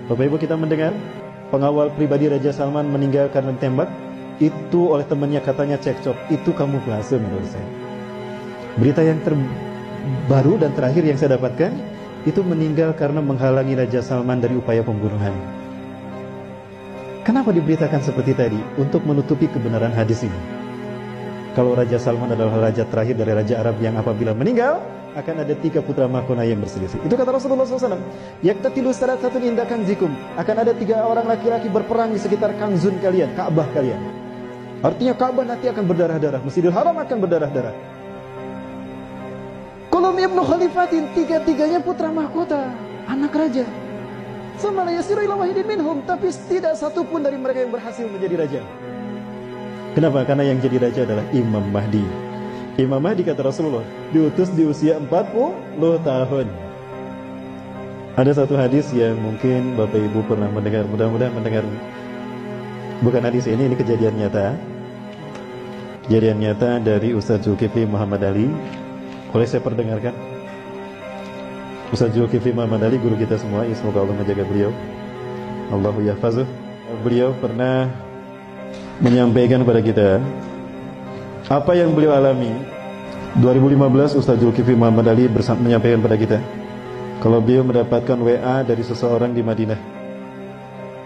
Bapak Ibu, kita mendengar pengawal pribadi Raja Salman meninggal karena ditembak. Itu oleh temannya katanya cekcok. Itu kamuflase menurut saya. Berita yang terbaru dan terakhir yang saya dapatkan, itu meninggal karena menghalangi Raja Salman dari upaya pembunuhan. Kenapa diberitakan seperti tadi? Untuk menutupi kebenaran hadis ini. Kalau Raja Salman adalah raja terakhir dari Raja Arab yang apabila meninggal, akan ada 3 putra mahkota yang berselisih. Itu kata Rasulullah SAW. Yaktatilu salatun inda kanzikum. Akan ada 3 orang laki-laki berperang di sekitar kanzun kalian, Ka'bah kalian. Artinya Ka'bah nanti akan berdarah-darah. Masjidil Haram akan berdarah-darah. Kulum ibnu khalifatin, 3-tiganya putra mahkota, anak raja. Sama la yasiru ila wahidin minhum, tapi tidak satu pun dari mereka yang berhasil menjadi raja. Kenapa? Karena yang jadi raja adalah Imam Mahdi. Imam Mahdi, kata Rasulullah, diutus di usia 40 tahun. Ada satu hadis yang mungkin Bapak Ibu pernah mendengar, mudah-mudahan mendengar. Bukan hadis ini kejadian nyata. Kejadian nyata dari Ustaz Zulkifli Muhammad Ali. Boleh saya perdengarkan? Ustaz Zulkifli Muhammad Ali, guru kita semua, semoga Allah menjaga beliau. Allahu yahfazuh. Beliau pernah menyampaikan kepada kita apa yang beliau alami. 2015 Ustaz Zulkifli Muhammad Ali menyampaikan kepada kita kalau beliau mendapatkan WA dari seseorang di Madinah.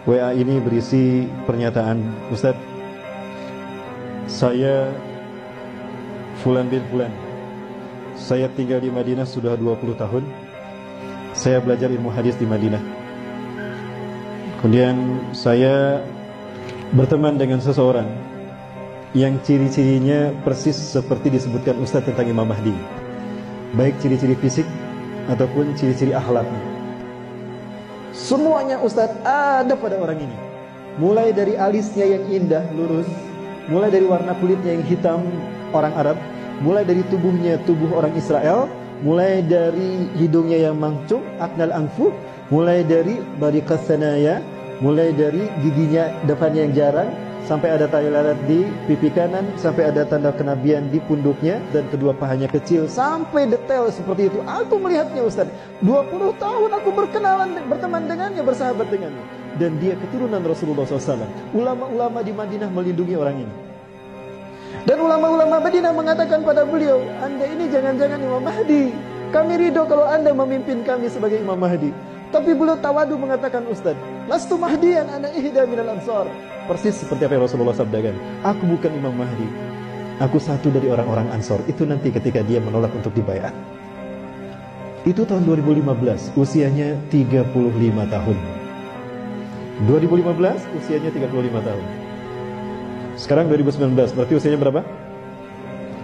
WA ini berisi pernyataan, Ustaz, saya Fulan bin Fulan, saya tinggal di Madinah sudah 20 tahun. Saya belajar ilmu hadis di Madinah. Kemudian saya berteman dengan seseorang yang ciri-cirinya persis seperti disebutkan Ustaz tentang Imam Mahdi, baik ciri-ciri fisik ataupun ciri-ciri akhlaknya. Semuanya Ustaz ada pada orang ini. Mulai dari alisnya yang indah, lurus, mulai dari warna kulitnya yang hitam, orang Arab, mulai dari tubuhnya tubuh orang Israel, mulai dari hidungnya yang mancung, aknal anfu, mulai dari bariqas sanaya, mulai dari giginya depannya yang jarang, sampai ada tai lalat di pipi kanan, sampai ada tanda kenabian di punduknya, dan kedua pahanya kecil, sampai detail seperti itu. Aku melihatnya Ustaz, 20 tahun aku berkenalan, berteman dengannya, bersahabat dengannya. Dan dia keturunan Rasulullah SAW. Ulama-ulama di Madinah melindungi orang ini. Dan ulama-ulama Madinah mengatakan pada beliau, Anda ini jangan-jangan Imam Mahdi. Kami ridho kalau Anda memimpin kami sebagai Imam Mahdi. Tapi beliau tawadu mengatakan, Ustaz, lastu mahdian ana ihda minal ansar. Persis seperti apa yang Rasulullah sabdakan. Aku bukan Imam Mahdi. Aku satu dari orang-orang Ansor. Itu nanti ketika dia menolak untuk dibayar. Itu tahun 2015, usianya 35 tahun. 2015, usianya 35 tahun. Sekarang 2019, berarti usianya berapa?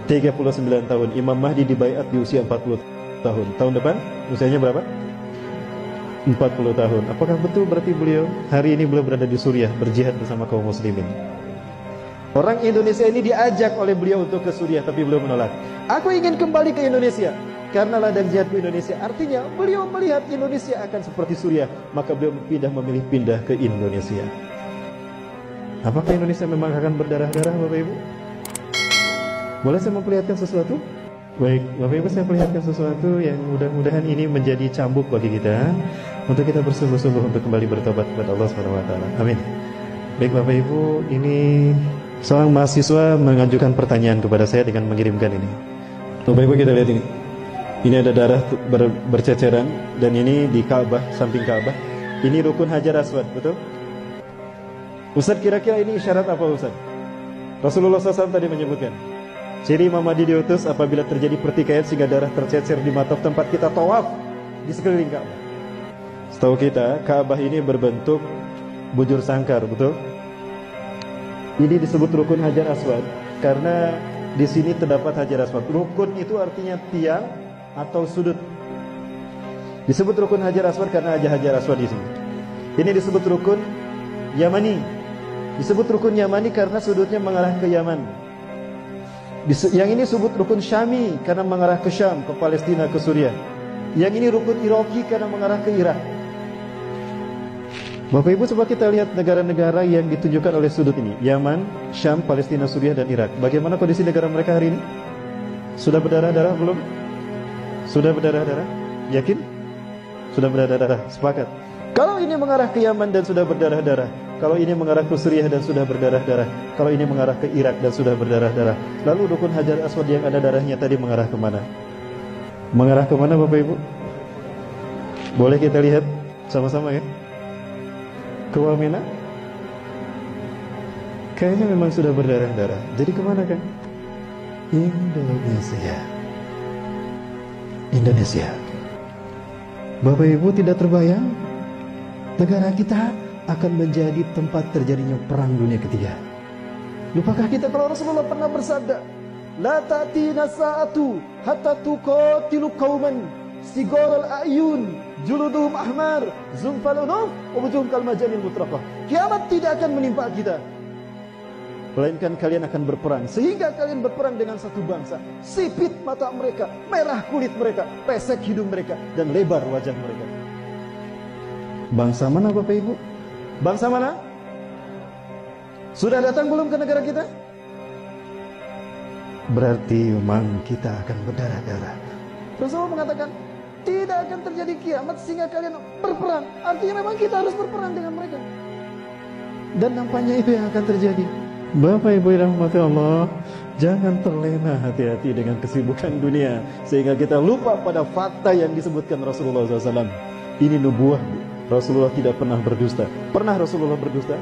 39 tahun. Imam Mahdi dibaiat di usia 40 tahun. Tahun depan, usianya berapa? 40 tahun. Apakah betul berarti beliau hari ini beliau berada di Suriah berjihad bersama kaum muslimin? Orang Indonesia ini diajak oleh beliau untuk ke Suriah, tapi beliau menolak. Aku ingin kembali ke Indonesia karena ladang jihadku Indonesia. Artinya beliau melihat Indonesia akan seperti Suriah, maka beliau memilih pindah ke Indonesia. Apakah Indonesia memang akan berdarah-darah, Bapak Ibu? Boleh saya memperlihatkan sesuatu? Baik, Bapak Ibu, saya perlihatkan sesuatu yang mudah-mudahan ini menjadi cambuk bagi kita untuk kita bersungguh-sungguh untuk kembali bertobat kepada Allah SWT. Amin. Baik Bapak Ibu, ini seorang mahasiswa mengajukan pertanyaan kepada saya dengan mengirimkan ini. Bapak Ibu, kita lihat ini. Ini ada darah berceceran dan ini di Ka'bah, samping Ka'bah. Ini rukun Hajar Aswad, betul? Ustaz, kira-kira ini isyarat apa Ustaz? Rasulullah SAW tadi menyebutkan ciri Imam Mahdi diutus apabila terjadi pertikaian sehingga darah tercecer di mata tempat kita tawaf di sekeliling Ka'bah. Setahu kita, Ka'bah ini berbentuk bujur sangkar, betul? Ini disebut rukun Hajar Aswad karena di sini terdapat Hajar Aswad. Rukun itu artinya tiang atau sudut. Disebut rukun Hajar Aswad karena ada Hajar Aswad di sini. Ini disebut rukun Yamani. Disebut rukun Yamani karena sudutnya mengarah ke Yaman. Yang ini disebut rukun Syami karena mengarah ke Syam, ke Palestina, ke Suriah. Yang ini rukun Iraqi karena mengarah ke Irak. Bapak Ibu, coba kita lihat negara-negara yang ditunjukkan oleh sudut ini. Yaman, Syam, Palestina, Suriah, dan Irak. Bagaimana kondisi negara mereka hari ini? Sudah berdarah-darah belum? Sudah berdarah-darah? Yakin? Sudah berdarah-darah? Sepakat? Kalau ini mengarah ke Yaman dan sudah berdarah-darah, kalau ini mengarah ke Suriah dan sudah berdarah-darah, kalau ini mengarah ke Irak dan sudah berdarah-darah, lalu rukun Hajar Aswad yang ada darahnya tadi mengarah kemana? Mengarah kemana Bapak Ibu? Boleh kita lihat sama-sama ya? Ke Wamena? Kayaknya memang sudah berdarah-darah. Jadi kemana kan? Indonesia. Indonesia. Bapak Ibu tidak terbayang negara kita akan menjadi tempat terjadinya perang dunia ketiga. Lupakah kita kalau Rasulullah pernah bersabda, la ta'tina sa'atu hatta tuqatilu qauman sigaral a'yun juluduhum ahmar zumfal unuf wa wujuhum kal majanil mutraqah. Kiamat tidak akan menimpa kita, melainkan kalian akan berperang, sehingga kalian berperang dengan satu bangsa. Sipit mata mereka, merah kulit mereka, pesek hidung mereka, dan lebar wajah mereka. Bangsa mana Bapak Ibu? Bangsa mana? Sudah datang belum ke negara kita? Berarti memang kita akan berdarah-darah. Rasulullah mengatakan tidak akan terjadi kiamat sehingga kalian berperang. Artinya memang kita harus berperang dengan mereka. Dan nampaknya itu yang akan terjadi. Bapak Ibu yang dirahmati Allah, jangan terlena hati-hati dengan kesibukan dunia sehingga kita lupa pada fakta yang disebutkan Rasulullah SAW. Ini nubuah. Rasulullah tidak pernah berdusta. Pernah Rasulullah berdusta?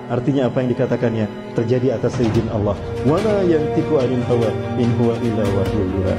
Artinya apa yang dikatakannya terjadi atas izin Allah. Wa ma yantiqu 'anil hawa in huwa illa wahyun yuha.